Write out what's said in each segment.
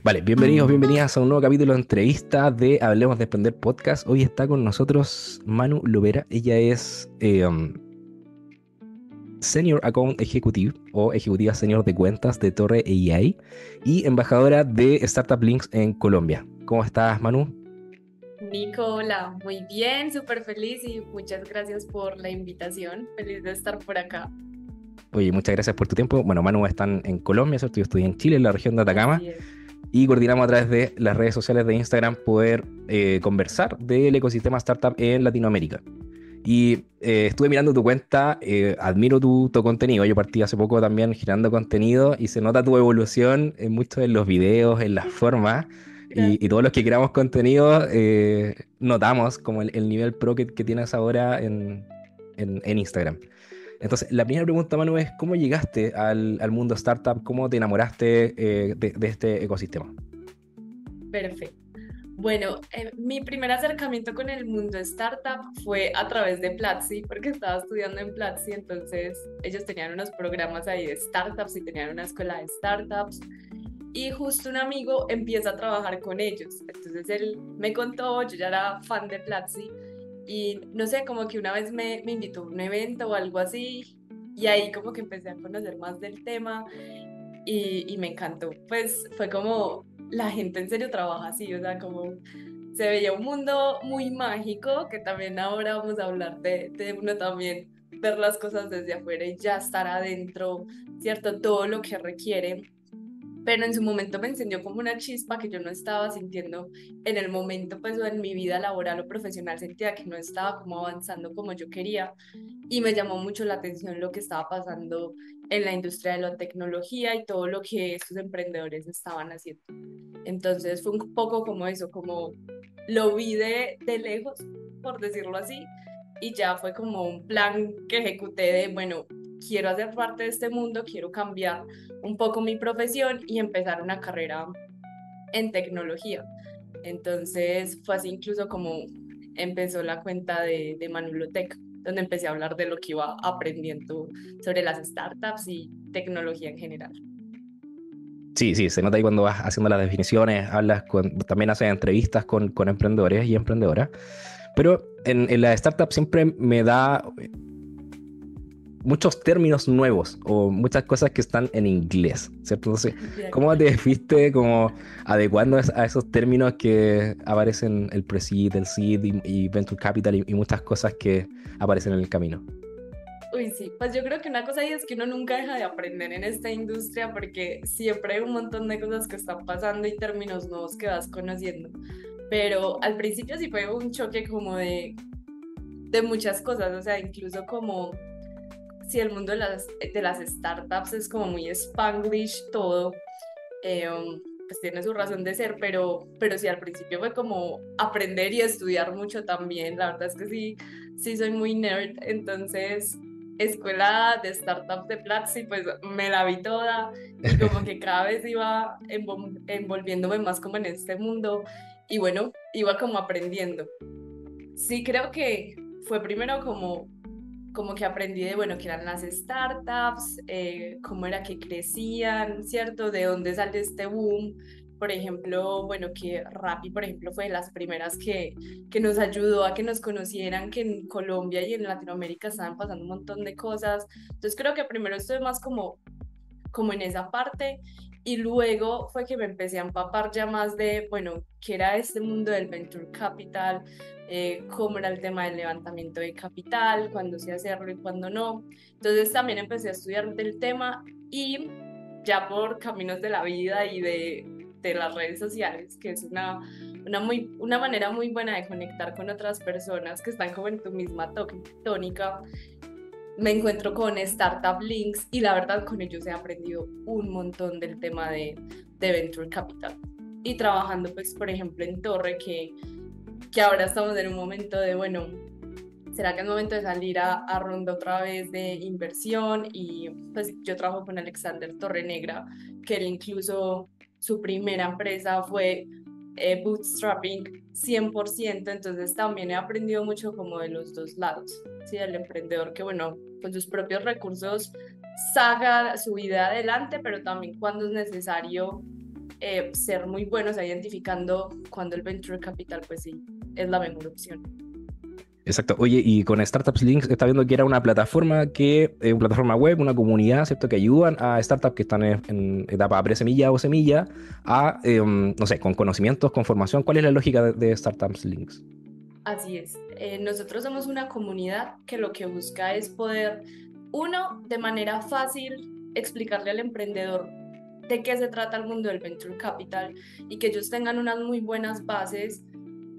Vale, bienvenidos, bienvenidas a un nuevo capítulo de entrevista de Hablemos de Emprender Podcast. Hoy está con nosotros Manu Lovera. Ella es Senior Account Executive o Ejecutiva Senior de Cuentas de Torre AI y embajadora de Startup Links en Colombia. ¿Cómo estás, Manu? Nico, hola, muy bien, súper feliz y muchas gracias por la invitación. Feliz de estar por acá. Oye, muchas gracias por tu tiempo. Bueno, Manu está en Colombia, ¿cierto? Yo estoy en Chile, en la región de Atacama, Así es. y coordinamos a través de las redes sociales de Instagram poder conversar del ecosistema startup en Latinoamérica. Y estuve mirando tu cuenta, admiro tu contenido. Yo partí hace poco también girando contenido y se nota tu evolución en muchos de los videos, en las formas. Y Gracias. todos los que creamos contenido notamos como el nivel pro que tienes ahora en Instagram. Entonces, la primera pregunta, Manu, es ¿cómo llegaste al mundo startup? ¿Cómo te enamoraste de este ecosistema? Perfecto. Bueno, mi primer acercamiento con el mundo startup fue a través de Platzi, porque estaba estudiando en Platzi, entonces ellos tenían unos programas ahí de startups y tenían una escuela de startups. Y justo un amigo empieza a trabajar con ellos. Entonces él me contó, yo ya era fan de Platzi y no sé, como que una vez me invitó a un evento o algo así y ahí como que empecé a conocer más del tema y me encantó. Pues fue como la gente en serio trabaja así, o sea, como se veía un mundo muy mágico que también ahora vamos a hablar de uno también ver las cosas desde afuera y ya estar adentro, ¿cierto? Todo lo que requiere, pero en su momento me encendió como una chispa que yo no estaba sintiendo en el momento, pues, o en mi vida laboral o profesional, sentía que no estaba como avanzando como yo quería y me llamó mucho la atención lo que estaba pasando en la industria de la tecnología y todo lo que estos emprendedores estaban haciendo. Entonces fue un poco como eso, como lo vi de lejos, por decirlo así, y ya fue como un plan que ejecuté de, bueno, quiero hacer parte de este mundo, quiero cambiar un poco mi profesión y empezar una carrera en tecnología. Entonces fue así incluso como empezó la cuenta de Manulotech, donde empecé a hablar de lo que iba aprendiendo sobre las startups y tecnología en general. Sí, sí, se nota ahí cuando vas haciendo las definiciones, también haces entrevistas con emprendedores y emprendedoras. Pero en la startup siempre me da muchos términos nuevos o muchas cosas que están en inglés, ¿cierto? Entonces, De ¿cómo te acuerdo. fuiste como adecuando a esos términos que aparecen el pre-seed, el seed y venture capital y muchas cosas que aparecen en el camino? Uy, sí, pues yo creo que una cosa ahí es que uno nunca deja de aprender en esta industria porque siempre hay un montón de cosas que están pasando y términos nuevos que vas conociendo. Pero al principio sí fue un choque como de muchas cosas, o sea, incluso como si el mundo de las startups es como muy spanglish todo, pues tiene su razón de ser, pero sí al principio fue como aprender y estudiar mucho también, la verdad es que sí, sí soy muy nerd, entonces escuela de startups de Platzi, pues me la vi toda y como que cada vez iba envolviéndome más como en este mundo y bueno, iba como aprendiendo. Sí, creo que fue primero como que aprendí de, bueno, qué eran las startups, cómo era que crecían, ¿cierto? De dónde sale este boom. Por ejemplo, bueno, que Rappi, por ejemplo, fue de las primeras que nos ayudó a que nos conocieran, que en Colombia y en Latinoamérica estaban pasando un montón de cosas. Entonces creo que primero estuve más como en esa parte y luego fue que me empecé a empapar ya más de, bueno, qué era este mundo del venture capital, cómo era el tema del levantamiento de capital, cuándo sí hacerlo y cuándo no. Entonces también empecé a estudiar del tema y ya por caminos de la vida y de las redes sociales, que es una manera muy buena de conectar con otras personas que están como en tu misma tónica, me encuentro con Startup Links y la verdad con ellos he aprendido un montón del tema de Venture Capital. Y trabajando pues por ejemplo en Torre, que ahora estamos en un momento de, bueno, ¿será que es momento de salir a ronda otra vez de inversión? Y pues yo trabajo con Alexander Torrenegra, que él incluso su primera empresa fue bootstrapping 100%, entonces también he aprendido mucho como de los dos lados, ¿sí? El emprendedor que, bueno, con sus propios recursos saca su vida adelante, pero también cuando es necesario ser muy buenos identificando cuando el venture capital, pues sí, es la mejor opción. Exacto. Oye, y con Startups Links está viendo que era una plataforma web, una comunidad, ¿cierto? Que ayudan a startups que están en etapa pre-semilla o semilla a, no sé, con conocimientos, con formación. ¿Cuál es la lógica de Startups Links? Así es. Nosotros somos una comunidad que lo que busca es poder, uno, de manera fácil, explicarle al emprendedor de qué se trata el mundo del venture capital y que ellos tengan unas muy buenas bases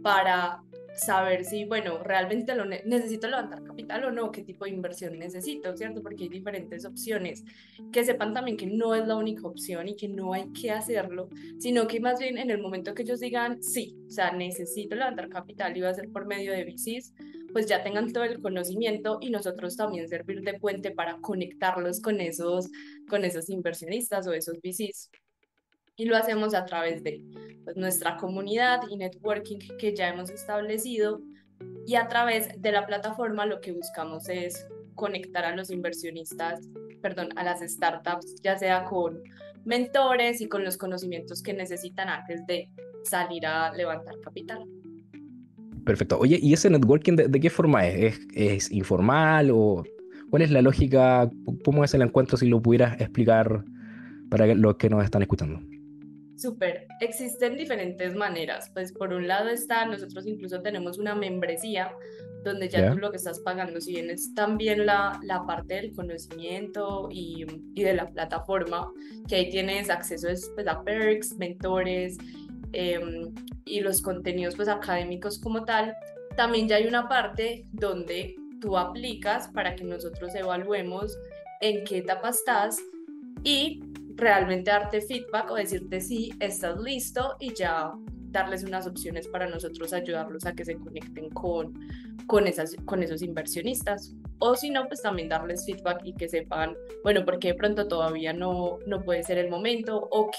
para saber si, bueno, realmente necesito levantar capital o no, qué tipo de inversión necesito, ¿cierto? Porque hay diferentes opciones. Que sepan también que no es la única opción y que no hay que hacerlo, sino que más bien en el momento que ellos digan, sí, o sea, necesito levantar capital y va a ser por medio de VCs, pues ya tengan todo el conocimiento y nosotros también servir de puente para conectarlos con esos inversionistas o esos VCs. Y lo hacemos a través de pues, nuestra comunidad y networking que ya hemos establecido, y a través de la plataforma lo que buscamos es conectar a los inversionistas, perdón, a las startups, ya sea con mentores y con los conocimientos que necesitan antes de salir a levantar capital. Perfecto. Oye, ¿y ese networking de qué forma es? ¿Es informal o cuál es la lógica? ¿Cómo es el encuentro si lo pudieras explicar para los que nos están escuchando? Súper, existen diferentes maneras. Pues por un lado está, nosotros incluso tenemos una membresía donde ya tú ¿Ya? lo que estás pagando, si bien es también la parte del conocimiento y de la plataforma, que ahí tienes acceso pues, a perks, mentores, eh, y los contenidos pues académicos como tal, también ya hay una parte donde tú aplicas para que nosotros evaluemos en qué etapa estás y realmente darte feedback o decirte si estás listo y ya darles unas opciones para nosotros ayudarlos a que se conecten con esos inversionistas. O si no, pues también darles feedback y que sepan, bueno, porque de pronto todavía no puede ser el momento o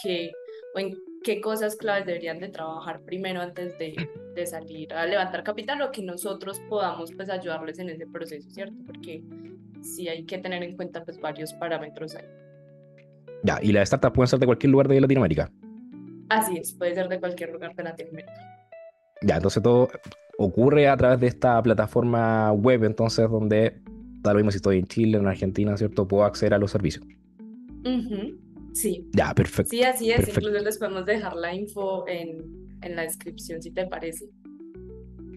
en qué cosas claves deberían de trabajar primero antes de salir a levantar capital o que nosotros podamos pues ayudarles en ese proceso, ¿cierto? Porque sí hay que tener en cuenta pues varios parámetros ahí. Ya, y las startups pueden ser de cualquier lugar de Latinoamérica. Así es, puede ser de cualquier lugar de Latinoamérica. Ya, entonces todo ocurre a través de esta plataforma web, entonces donde, da lo mismo si estoy en Chile, en Argentina, ¿cierto? Puedo acceder a los servicios. Ujú. Sí, Ya, sí, perfecto, así es. Incluso perfecto. les podemos dejar la info en la descripción si te parece.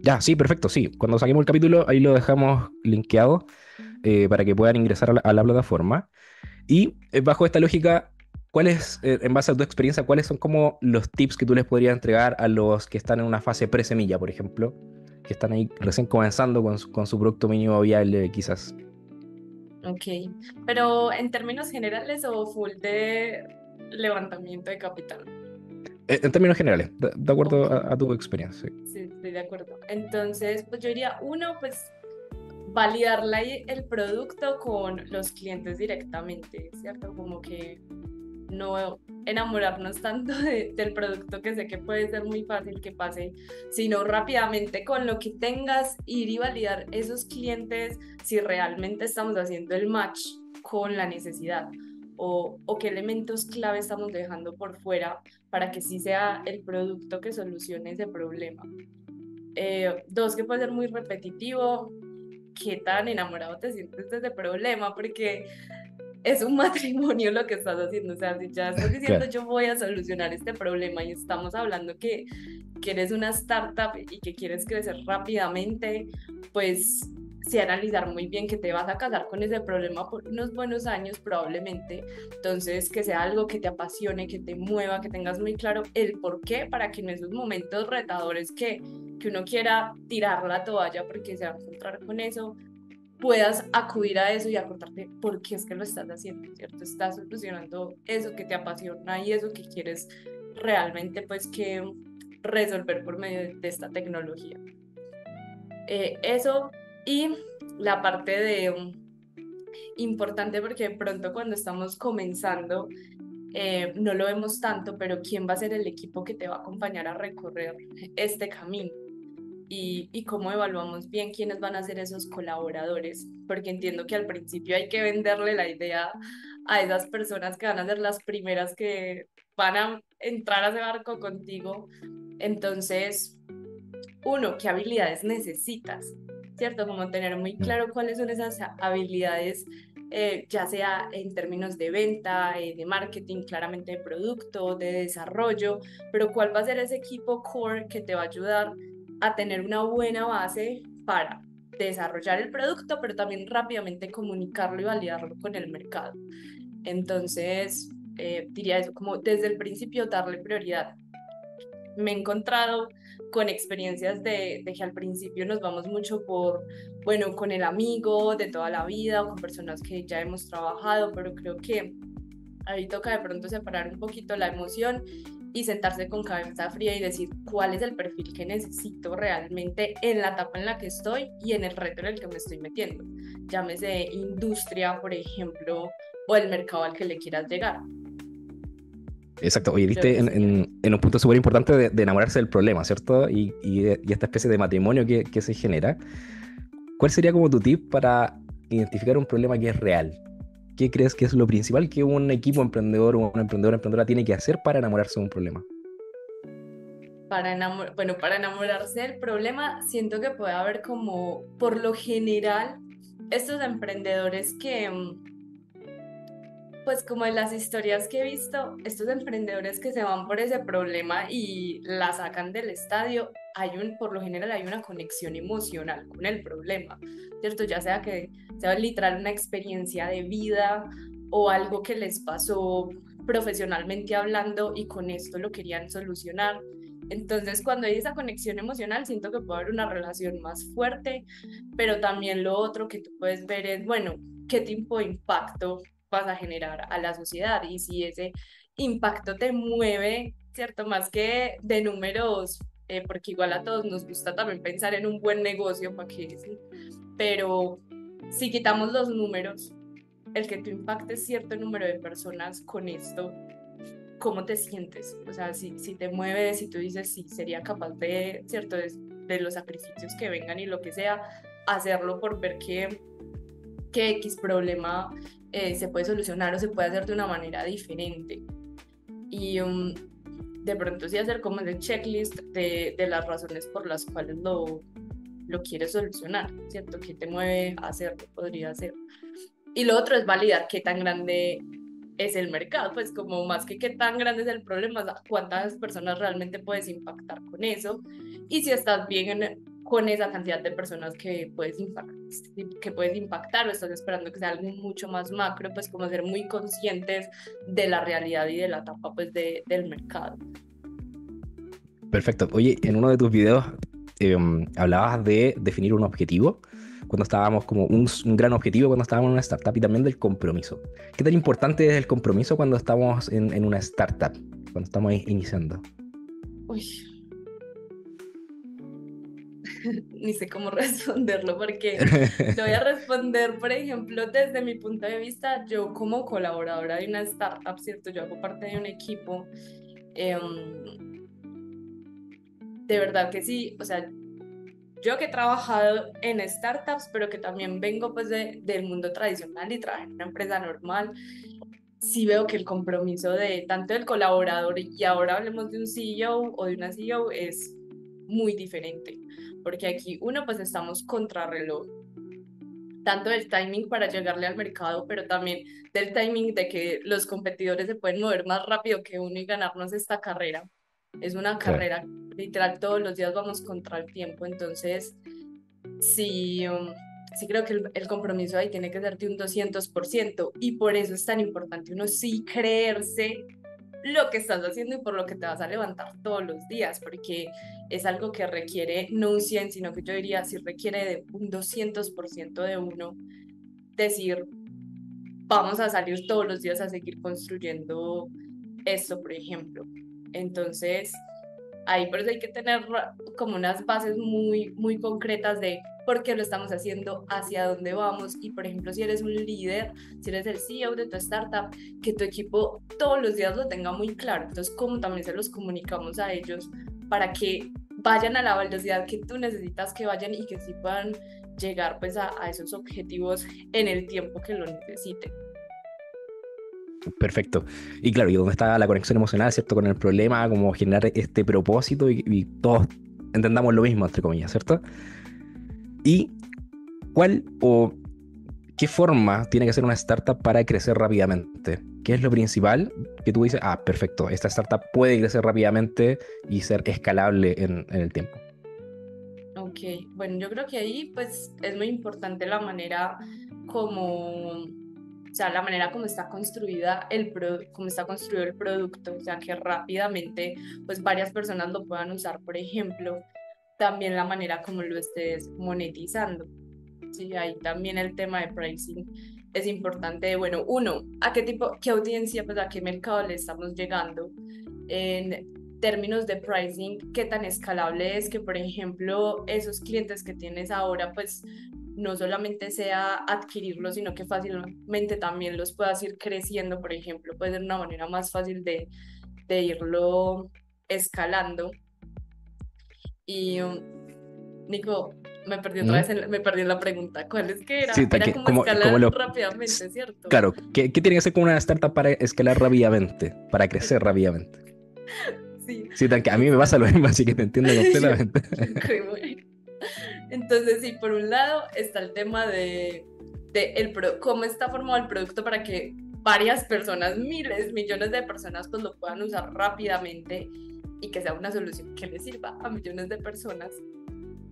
Ya, sí, perfecto, sí. Cuando saquemos el capítulo, ahí lo dejamos linkeado para que puedan ingresar a la plataforma. Y bajo esta lógica, ¿cuáles, en base a tu experiencia, cuáles son como los tips que tú les podrías entregar a los que están en una fase pre-semilla, por ejemplo, que están ahí recién comenzando con su producto mínimo viable, quizás? Ok, pero en términos generales o full de levantamiento de capital. En términos generales, de acuerdo Ok, a tu experiencia. Sí. sí, estoy de acuerdo. Entonces, pues yo diría, uno, pues validar el producto con los clientes directamente, ¿cierto? Como que no enamorarnos tanto del producto, que sé que puede ser muy fácil que pase, sino rápidamente con lo que tengas, ir y validar esos clientes si realmente estamos haciendo el match con la necesidad o qué elementos clave estamos dejando por fuera para que sí sea el producto que solucione ese problema. Dos, que puede ser muy repetitivo, qué tan enamorado te sientes de ese problema, porque es un matrimonio lo que estás haciendo. O sea, si ya estás diciendo Claro. yo voy a solucionar este problema y estamos hablando que eres una startup y que quieres crecer rápidamente, pues sí analizar muy bien que te vas a casar con ese problema por unos buenos años probablemente. Entonces, que sea algo que te apasione, que te mueva, que tengas muy claro el por qué para que en esos momentos retadores que uno quiera tirar la toalla porque se va a encontrar con eso, puedas acudir a eso y acordarte por qué es que lo estás haciendo, ¿cierto? Estás solucionando eso que te apasiona y eso que quieres realmente pues que resolver por medio de esta tecnología. Eso y la parte de importante porque de pronto cuando estamos comenzando no lo vemos tanto, pero ¿quién va a ser el equipo que te va a acompañar a recorrer este camino? Y cómo evaluamos bien quiénes van a ser esos colaboradores, porque entiendo que al principio hay que venderle la idea a esas personas que van a ser las primeras que van a entrar a ese barco contigo. Entonces, uno, ¿qué habilidades necesitas? ¿Cierto? Como tener muy Mm. claro cuáles son esas habilidades, ya sea en términos de venta, de marketing, claramente de producto, de desarrollo, pero cuál va a ser ese equipo core que te va a ayudar a tener una buena base para desarrollar el producto, pero también rápidamente comunicarlo y validarlo con el mercado. Entonces, diría eso, como desde el principio darle prioridad. Me he encontrado con experiencias de que al principio nos vamos mucho por, bueno, con el amigo de toda la vida o con personas que ya hemos trabajado, pero creo que ahí toca de pronto separar un poquito la emoción y sentarse con cabeza fría y decir cuál es el perfil que necesito realmente en la etapa en la que estoy y en el reto en el que me estoy metiendo. Llámese industria, por ejemplo, o el mercado al que le quieras llegar. Exacto, oye, Creo viste que sería eso. en un punto súper importante de enamorarse del problema, ¿cierto? Y esta especie de matrimonio que se genera. ¿Cuál sería como tu tip para identificar un problema que es real? ¿Qué crees que es lo principal que un equipo emprendedor o un emprendedor o emprendedora tiene que hacer para enamorarse de un problema? Bueno, para enamorarse del problema, siento que puede haber como, por lo general, estos emprendedores que, pues como en las historias que he visto, estos emprendedores que se van por ese problema y la sacan del estadio, por lo general hay una conexión emocional con el problema, ¿cierto? Ya sea que sea literal una experiencia de vida o algo que les pasó profesionalmente hablando y con esto lo querían solucionar. Entonces, cuando hay esa conexión emocional, siento que puede haber una relación más fuerte, pero también lo otro que tú puedes ver es, bueno, qué tipo de impacto vas a generar a la sociedad y si ese impacto te mueve, ¿cierto? Más que de números, porque igual a todos nos gusta también pensar en un buen negocio, ¿para qué decir? Pero si quitamos los números, el que tú impactes cierto número de personas con esto, ¿cómo te sientes? O sea, si te mueves, si tú dices, sí, sería capaz de, ¿cierto? De los sacrificios que vengan y lo que sea, hacerlo por ver que X problema se puede solucionar o se puede hacer de una manera diferente. Y de pronto sí hacer como ese checklist de las razones por las cuales lo quieres solucionar, ¿cierto? ¿Qué te mueve a hacerlo? Podría ser. Y lo otro es validar qué tan grande es el mercado, pues como más que qué tan grande es el problema, cuántas personas realmente puedes impactar con eso y si estás bien con esa cantidad de personas que puedes impactar o estás esperando que sea algo mucho más macro, pues como ser muy conscientes de la realidad y de la etapa pues del mercado. Perfecto. Oye, en uno de tus videos hablabas de definir un objetivo cuando estábamos como un gran objetivo cuando estábamos en una startup y también del compromiso. ¿Qué tan importante es el compromiso cuando estamos en una startup, cuando estamos iniciando? Uy, ni sé cómo responderlo porque te voy a responder, por ejemplo, desde mi punto de vista, yo como colaboradora de una startup, ¿cierto? Yo hago parte de un equipo. De verdad que sí, o sea, yo que he trabajado en startups, pero que también vengo pues del mundo tradicional y trabajé en una empresa normal, sí veo que el compromiso de tanto del colaborador y ahora hablemos de un CEO o de una CEO es muy diferente, porque aquí uno pues estamos contrarreloj, tanto del timing para llegarle al mercado, pero también del timing de que los competidores se pueden mover más rápido que uno y ganarnos esta carrera. Es una Claro. carrera, literal, todos los días vamos contra el tiempo, entonces sí, sí creo que el compromiso ahí tiene que ser de un 200% y por eso es tan importante uno sí creerse lo que estás haciendo y por lo que te vas a levantar todos los días, porque es algo que requiere no un 100, sino que yo diría sí requiere de un 200% de uno decir, vamos a salir todos los días a seguir construyendo esto, por ejemplo. Entonces, ahí por eso hay que tener como unas bases muy, muy concretas de por qué lo estamos haciendo, hacia dónde vamos y por ejemplo si eres un líder, si eres el CEO de tu startup, que tu equipo todos los días lo tenga muy claro. Entonces, cómo también se los comunicamos a ellos para que vayan a la velocidad que tú necesitas que vayan y que sí puedan llegar pues a esos objetivos en el tiempo que lo necesiten. Perfecto. Y claro, y dónde está la conexión emocional, ¿cierto? Con el problema, como generar este propósito y todos entendamos lo mismo, entre comillas, ¿cierto? ¿Y cuál o qué forma tiene que ser una startup para crecer rápidamente? ¿Qué es lo principal que tú dices? Ah, perfecto, esta startup puede crecer rápidamente y ser escalable en el tiempo. Ok, bueno, yo creo que ahí pues es muy importante la manera como, o sea, la manera como está construida cómo está construido el producto, o sea, que rápidamente pues varias personas lo puedan usar, por ejemplo, también la manera como lo estés monetizando. Sí, ahí también el tema de pricing es importante. Bueno, uno, ¿a qué tipo, qué audiencia, pues a qué mercado le estamos llegando? En términos de pricing, ¿qué tan escalable es que, por ejemplo, esos clientes que tienes ahora, pues no solamente sea adquirirlos, sino que fácilmente también los puedas ir creciendo, por ejemplo, puede ser una manera más fácil de irlo escalando. Y Nico, me perdí otra ¿Mm? vez, me perdí en la pregunta. ¿Cuál es que Sí, era? Era como como escalar lo... rápidamente, ¿cierto? Claro, ¿qué tiene que ser como una startup para escalar rápidamente, para crecer rápidamente? Sí, Sí, tan que a mí me pasa lo exacto. mismo, así que te entiendo Yo, completamente. qué bueno. Entonces, sí, por un lado está el tema cómo está formado el producto para que varias personas, miles, millones de personas, pues lo puedan usar rápidamente y que sea una solución que le sirva a millones de personas.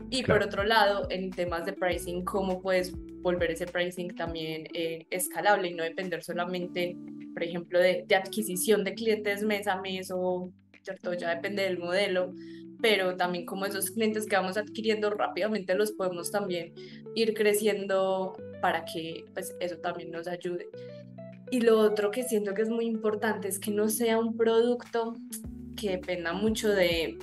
Y por Claro. otro lado, en temas de pricing, cómo puedes volver ese pricing también escalable y no depender solamente, por ejemplo, de adquisición de clientes mes a mes o, ¿cierto? Ya depende del modelo, pero también como esos clientes que vamos adquiriendo rápidamente los podemos también ir creciendo para que pues eso también nos ayude. Y lo otro que siento que es muy importante es que no sea un producto que dependa mucho de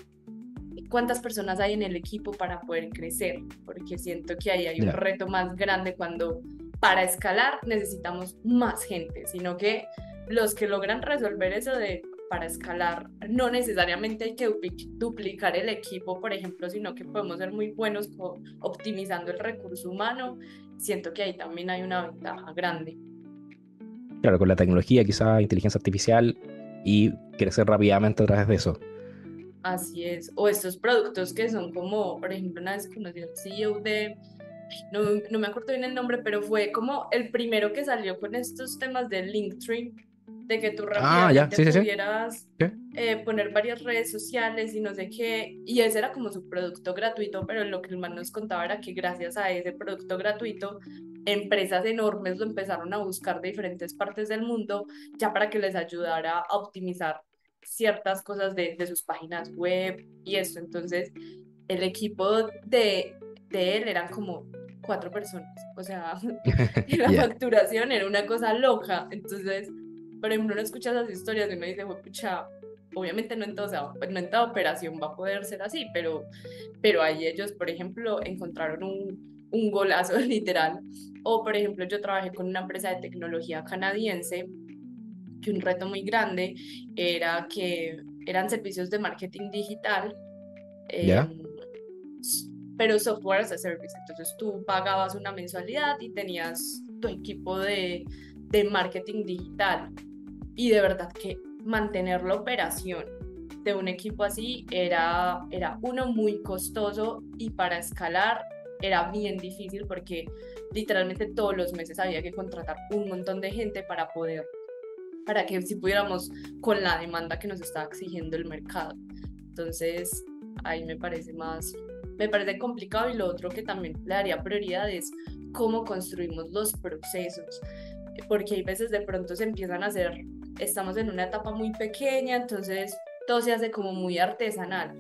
cuántas personas hay en el equipo para poder crecer, porque siento que ahí hay un Ya. reto más grande cuando para escalar necesitamos más gente, sino que los que logran resolver eso de para escalar no necesariamente hay que duplicar el equipo, por ejemplo, sino que podemos ser muy buenos optimizando el recurso humano. Siento que ahí también hay una ventaja grande. Claro, con la tecnología, quizá inteligencia artificial y crecer rápidamente a través de eso. Así es. O estos productos que son como, por ejemplo, una vez conocí al CEO no, no me acuerdo bien el nombre, pero fue como el primero que salió con estos temas de Linktree, de que tú Ah, ya, rápidamente sí, sí, sí. pudieras ¿Qué? poner varias redes sociales y no sé qué, y ese era como su producto gratuito, pero lo que el man nos contaba era que gracias a ese producto gratuito, empresas enormes lo empezaron a buscar de diferentes partes del mundo, ya para que les ayudara a optimizar ciertas cosas de sus páginas web y eso. Entonces, el equipo de él eran como 4 personas, o sea, y la Ya. facturación era una cosa loca. Entonces, por ejemplo, uno escucha esas historias y uno dice, pucha, obviamente no en, todo, o sea, no en toda operación va a poder ser así, pero ahí ellos, por ejemplo, encontraron un golazo literal. O, por ejemplo, yo trabajé con una empresa de tecnología canadiense que un reto muy grande era que eran servicios de marketing digital, ¿Ya? eh, pero software as a service. Entonces tú pagabas una mensualidad y tenías tu equipo de marketing digital. Y de verdad que mantener la operación de un equipo así era uno muy costoso y para escalar era bien difícil porque literalmente todos los meses había que contratar un montón de gente para que si pudiéramos con la demanda que nos está exigiendo el mercado. Entonces, ahí me parece complicado y lo otro que también le daría prioridad es cómo construimos los procesos, porque hay veces de pronto se empiezan a hacer, estamos en una etapa muy pequeña, entonces todo se hace como muy artesanal.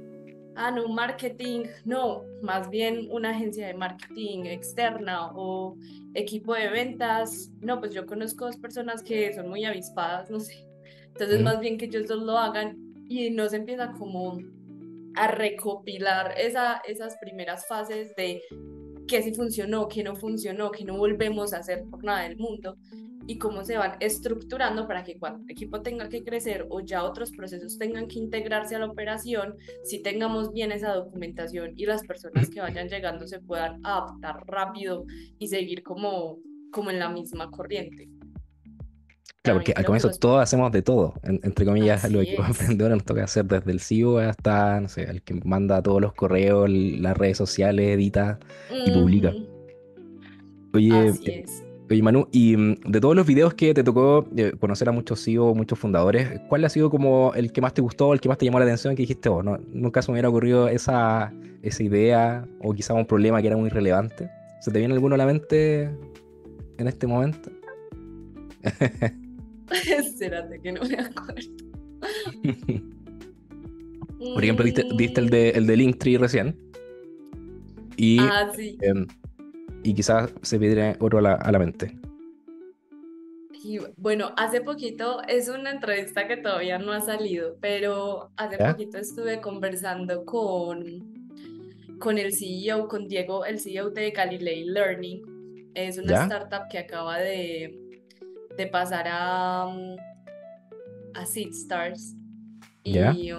Ah, no, marketing, no, más bien una agencia de marketing externa o equipo de ventas. No, pues yo conozco 2 personas que son muy avispadas, no sé. Entonces, Ujú. más bien que ellos dos lo hagan y no se empieza como a recopilar esas primeras fases de qué sí funcionó, qué no funcionó, qué no volvemos a hacer por nada del mundo y cómo se van estructurando para que cuando el equipo tenga que crecer o ya otros procesos tengan que integrarse a la operación, si tengamos bien esa documentación y las personas que vayan llegando se puedan adaptar rápido y seguir como en la misma corriente. Claro, También porque al creo que comienzo los... todos hacemos de todo, entre comillas, los Así equipos es, emprendedores nos toca hacer desde el CEO hasta, no sé, el que manda todos los correos, las redes sociales, edita y publica. ujú, Oye, así es. oye Manu, y de todos los videos que te tocó conocer a muchos CEO, muchos fundadores, ¿cuál ha sido como el que más te gustó, el que más te llamó la atención, que dijiste, oh, no, nunca se me hubiera ocurrido esa idea o quizá un problema que era muy relevante? ¿Se te viene alguno a la mente en este momento? Espérate que no me acuerdo. Por ejemplo, diste Mm, el de Linktree recién y, sí. em, y quizás se me viene otro a la mente. Y bueno, hace poquito, es una entrevista que todavía no ha salido, pero hace ¿Ya? poquito estuve conversando con el CEO, con Diego, el CEO de Galilei Learning. Es una ¿Ya? startup que acaba de pasar a SeedStars. ¿Ya? Y,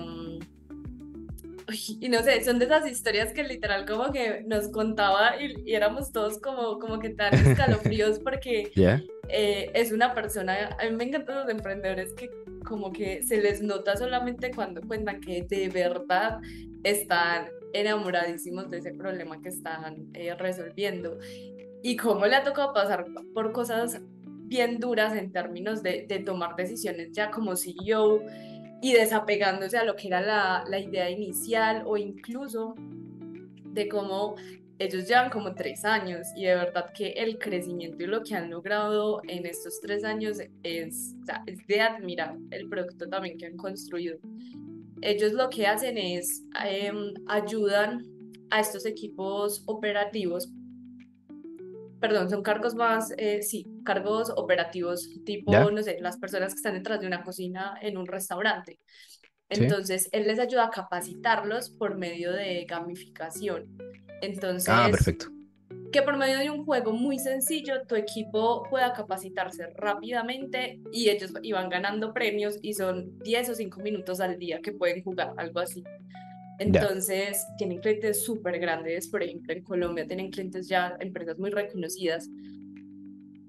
y no sé, son de esas historias que literal como que nos contaba y éramos todos como que tan escalofríos porque ¿Ya? es una persona, a mí me encantan los emprendedores que como que se les nota solamente cuando cuentan que de verdad están enamoradísimos de ese problema que están resolviendo y cómo le ha tocado pasar por cosas bien duras en términos de tomar decisiones ya como CEO y desapegándose a lo que era la idea inicial o incluso de cómo ellos llevan como 3 años y de verdad que el crecimiento y lo que han logrado en estos 3 años es, o sea, es de admirar el producto también que han construido. Ellos lo que hacen es ayudan a estos equipos operativos, perdón, son cargos más, sí, cargos operativos tipo, ¿Ya? no sé, las personas que están detrás de una cocina en un restaurante. ¿Sí? Entonces, él les ayuda a capacitarlos por medio de gamificación. Ah, Entonces, perfecto. que por medio de un juego muy sencillo, tu equipo pueda capacitarse rápidamente y ellos iban ganando premios y son 10 o 5 minutos al día que pueden jugar, algo así. Ya. Entonces, tienen clientes súper grandes, por ejemplo, en Colombia tienen clientes ya, empresas muy reconocidas,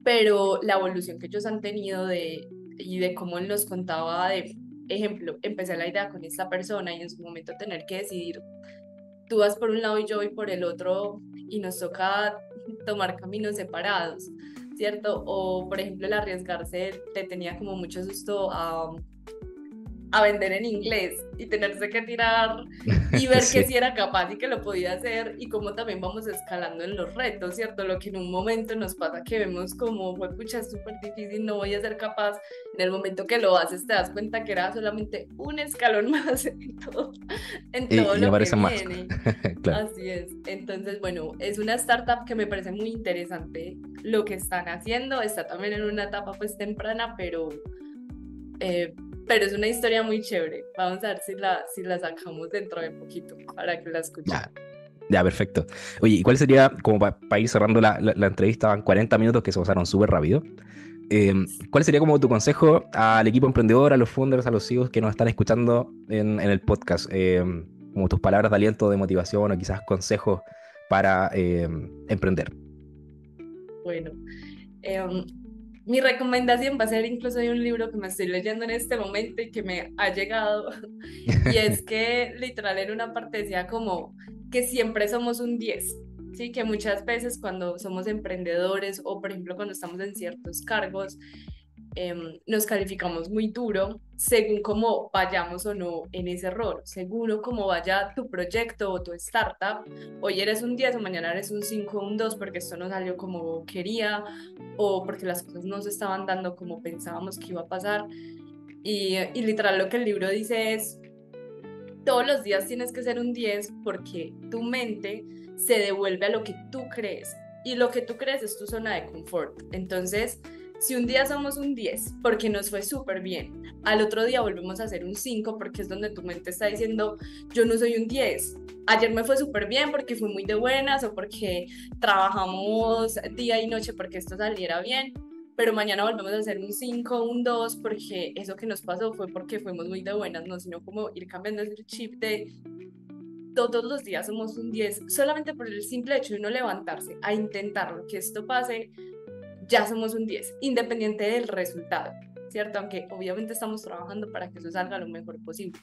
pero la evolución que ellos han tenido y de cómo él nos contaba de, ejemplo, empecé la idea con esta persona y en su momento tener que decidir, tú vas por un lado y yo voy por el otro y nos toca tomar caminos separados, ¿cierto? O, por ejemplo, el arriesgarse, te tenía como mucho susto a vender en inglés y tenerse que tirar y ver que Sí. sí era capaz y que lo podía hacer y cómo también vamos escalando en los retos, ¿cierto? Lo que en un momento nos pasa que vemos como, fue pucha, es súper difícil, no voy a ser capaz, en el momento que lo haces te das cuenta que era solamente un escalón más en todo Y lo que aparecen más. viene. Claro. Así es. Entonces, bueno, es una startup que me parece muy interesante lo que están haciendo. Está también en una etapa pues temprana, eh, pero es una historia muy chévere. Vamos a ver si la sacamos dentro de poquito para que la escuchen. Ya. Ya, perfecto. Oye, ¿y cuál sería, como para ir cerrando la entrevista, van 40 minutos que se pasaron súper rápido? ¿Cuál sería como tu consejo al equipo emprendedor, a los founders, a los CEOs que nos están escuchando en el podcast? Como tus palabras de aliento, de motivación o quizás consejos para emprender. Bueno, mi recomendación va a ser incluso de un libro que me estoy leyendo en este momento y que me ha llegado. Y es que literal en una parte decía como que siempre somos un 10, ¿sí? Que muchas veces cuando somos emprendedores o por ejemplo cuando estamos en ciertos cargos, nos calificamos muy duro según cómo vayamos o no en ese rol, según cómo vaya tu proyecto o tu startup. Hoy eres un 10 o mañana eres un 5 o un 2 porque esto no salió como quería o porque las cosas no se estaban dando como pensábamos que iba a pasar. Y literal lo que el libro dice es, todos los días tienes que ser un 10 porque tu mente se devuelve a lo que tú crees y lo que tú crees es tu zona de confort. Entonces, si un día somos un 10 porque nos fue súper bien, al otro día volvemos a ser un 5 porque es donde tu mente está diciendo, yo no soy un 10. Ayer me fue súper bien porque fui muy de buenas o porque trabajamos día y noche porque esto saliera bien, pero mañana volvemos a hacer un 5 un 2 porque eso que nos pasó fue porque fuimos muy de buenas, no, sino como ir cambiando ese chip de todos los días somos un 10 solamente por el simple hecho de uno levantarse a intentar que esto pase, ya somos un 10, independiente del resultado, ¿cierto? Aunque obviamente estamos trabajando para que eso salga lo mejor posible.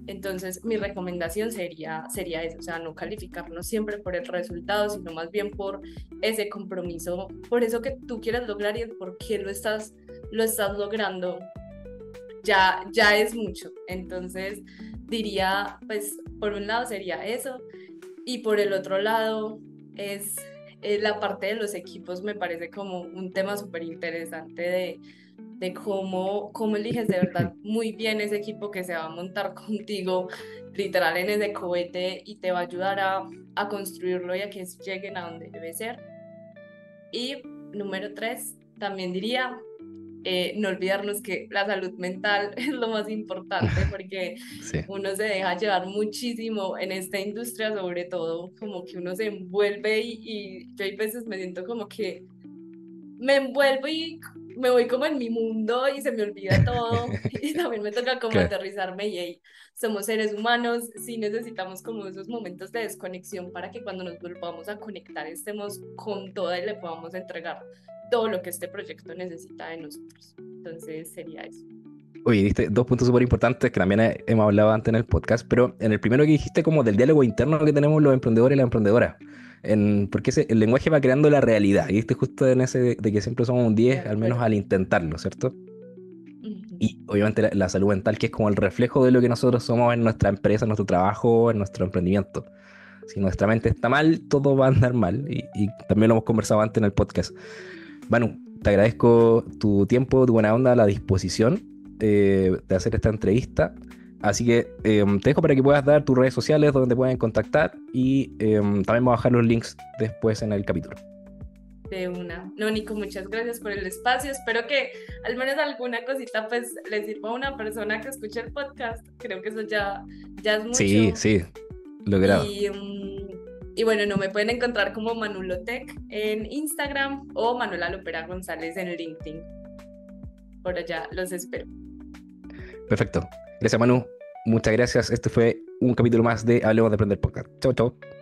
Entonces, mi recomendación sería eso, o sea, no calificarnos siempre por el resultado, sino más bien por ese compromiso, por eso que tú quieres lograr y el por qué lo estás logrando, ya es mucho. Entonces, diría, pues, por un lado sería eso, y por el otro lado es la parte de los equipos, me parece como un tema súper interesante de cómo eliges de verdad muy bien ese equipo que se va a montar contigo, literal en ese cohete y te va a ayudar a construirlo y a que lleguen a donde debe ser. Y número tres, también diría, no olvidarnos que la salud mental es lo más importante porque Sí. uno se deja llevar muchísimo en esta industria, sobre todo como que uno se envuelve y yo hay veces me siento como que me envuelvo y me voy como en mi mundo y se me olvida todo y también me toca como Claro. aterrizarme y hey, somos seres humanos, sí necesitamos como esos momentos de desconexión para que cuando nos volvamos a conectar estemos con toda y le podamos entregar todo lo que este proyecto necesita de nosotros. Entonces sería eso. Oye, diste dos puntos súper importantes que también hemos hablado antes en el podcast, pero en el primero que dijiste como del diálogo interno que tenemos los emprendedores y las emprendedoras, porque el lenguaje va creando la realidad, y diste justo en ese de que siempre somos un De 10 al menos acuerdo. al intentarlo, ¿cierto? Ujú. Y obviamente la salud mental, que es como el reflejo de lo que nosotros somos en nuestra empresa, en nuestro trabajo, en nuestro emprendimiento. Si nuestra mente está mal, todo va a andar mal, y también lo hemos conversado antes en el podcast. Manu, te agradezco tu tiempo, tu buena onda, la disposición de hacer esta entrevista. Así que te dejo para que puedas dar tus redes sociales donde te pueden contactar y también voy a bajar los links después en el capítulo. De una. No, Nico, muchas gracias por el espacio. Espero que al menos alguna cosita pues le sirva a una persona que escuche el podcast. Creo que eso ya es Sí, mucho. sí, logrado. Y bueno, no me pueden encontrar como Manulotech en Instagram o Manuela Lopera González en LinkedIn. Por allá los espero. Perfecto. Gracias, Manu. Muchas gracias. Este fue un capítulo más de Hablemos de Aprender Podcast. Chao, chao.